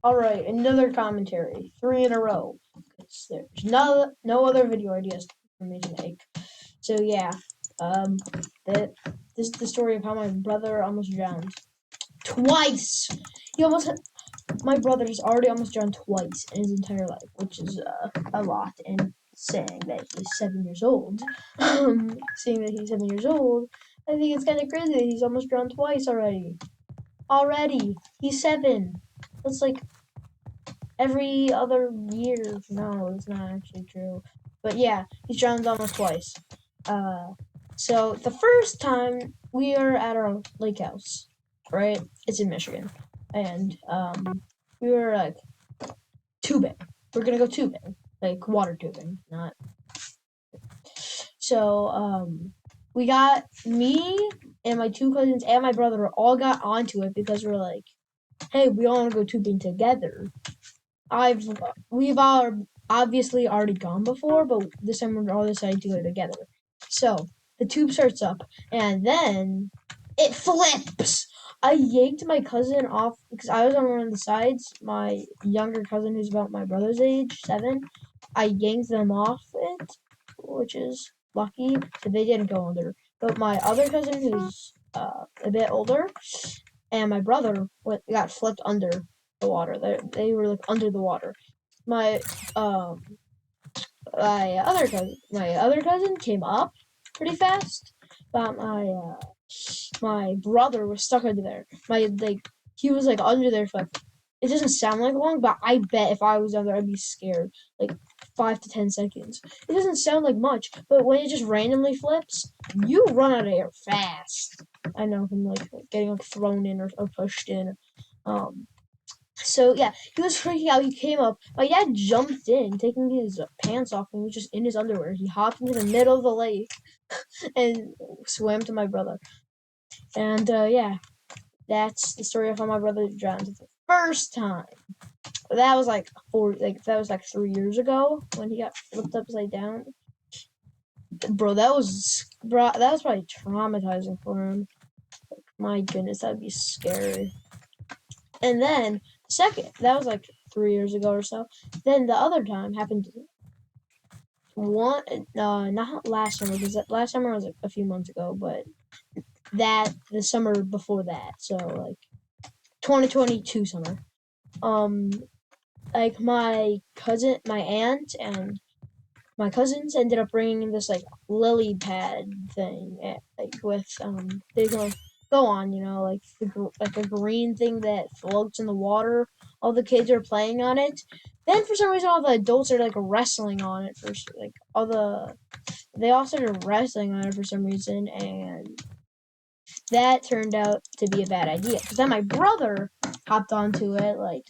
All right, another commentary, three in a row. There's no other video ideas for me to make. So yeah, um, that this is the story of how my brother almost drowned twice. He almost my brother has already almost drowned twice in his entire life, which is a lot. And saying that he's 7 years old, saying that he's 7 years old, I think it's kind of crazy that he's almost drowned twice already. Already, he's 7. That's like every other year. No, it's not actually true. But yeah, he's drowned almost twice. Uh, so the first time we are at our lake house, right? It's in Michigan, and we were like tubing. We're gonna go tubing, like water tubing, not. So we got me and my two cousins and my brother all got onto it because we're like, hey, we all want to go tubing together. We've all obviously already gone before, but this time we're all decided to go together. So the tube starts up, and then it flips. I yanked my cousin off because I was on one of the sides. My younger cousin, who's about my brother's age, 7, I yanked them off it, which is lucky, so they didn't go under. But my other cousin, who's a bit older, and my brother got flipped under the water. They were like under the water. My um my other cousin came up pretty fast, but my brother was stuck under there. He was like under there for like, it doesn't sound like long, but I bet if I was under there, I'd be scared. Like 5 to 10 seconds. It doesn't sound like much, but when it just randomly flips, you run out of air fast. I know from like getting like thrown in or pushed in. Um, so yeah, he was freaking out. He came up. My dad jumped in, taking his pants off, and he was just in his underwear. He hopped into the middle of the lake and swam to my brother. And yeah, that's the story of how my brother drowned the first time. That was like 3 years ago when he got flipped upside down. That was probably traumatizing for him. My goodness, that'd be scary. And then that was like 3 years ago or so. Then the other time happened not last summer, because last summer was like a few months ago, but the summer before that, so like 2022 summer. Um, like my aunt and my cousins ended up bringing this like lily pad thing, like with they go on, like like a green thing that floats in the water. All the kids are playing on it. Then for some reason, all the adults are like wrestling on it. They all started wrestling on it for some reason, and that turned out to be a bad idea. Because then my brother hopped onto it, like,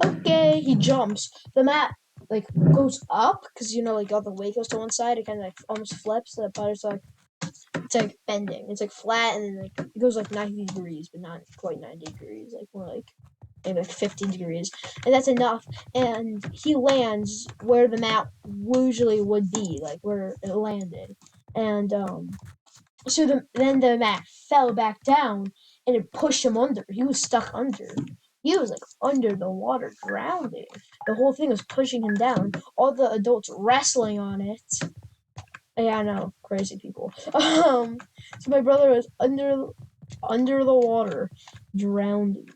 okay, he jumps. The mat like goes up because like all the weight goes to one side. It kind of like almost flips. The putter's like it's like bending. It's like flat and then like it goes like 90 degrees, but not quite 90 degrees. Like more like maybe like 15 degrees, and that's enough. And he lands where the mat usually would be, like where it landed. And then the mat fell back down and it pushed him under. He was stuck under. He was like under the water, drowning. The whole thing was pushing him down. All the adults wrestling on it. Yeah, I know, crazy people. So my brother was under the water, drowning.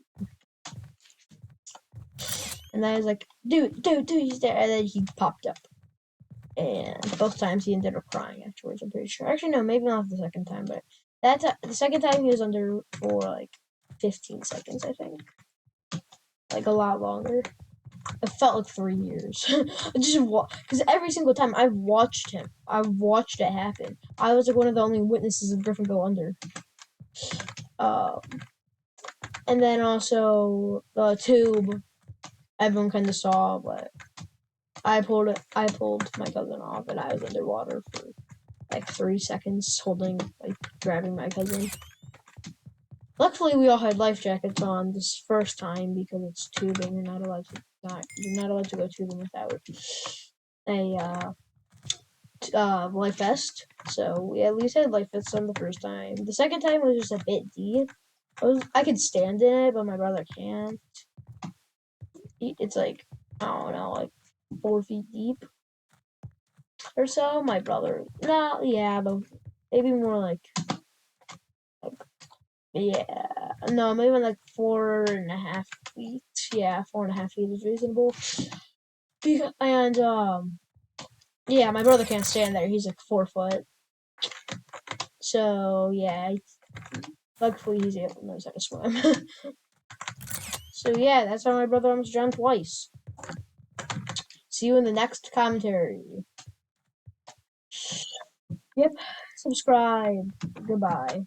And I was like, dude, he's there. And then he popped up. And both times he ended up crying afterwards, I'm pretty sure. Actually, no, maybe not the second time, but the second time he was under for like 15 seconds, I think. Like a lot longer. It felt like 3 years. Because every single time I've watched it happen. I was like one of the only witnesses of Griffin go under. Um, and then also the tube, everyone kind of saw, but I pulled my cousin off, and I was underwater for like 3 seconds, grabbing my cousin. Luckily, we all had life jackets on this first time because it's tubing. You're not allowed to go tubing without a life vest. So we at least had life vests on the first time. The second time was just a bit deep. I could stand in it, but my brother can't. It's like, I don't know, like 4 feet deep or so. My brother, no, yeah, but maybe more like yeah, no, maybe like 4.5 feet. Yeah, 4.5 feet is reasonable. And yeah, my brother can't stand there. He's like 4 foot. So yeah, luckily he's able knows how to swim. So yeah, that's how my brother almost drowned twice. See you in the next commentary. Yep, subscribe. Goodbye.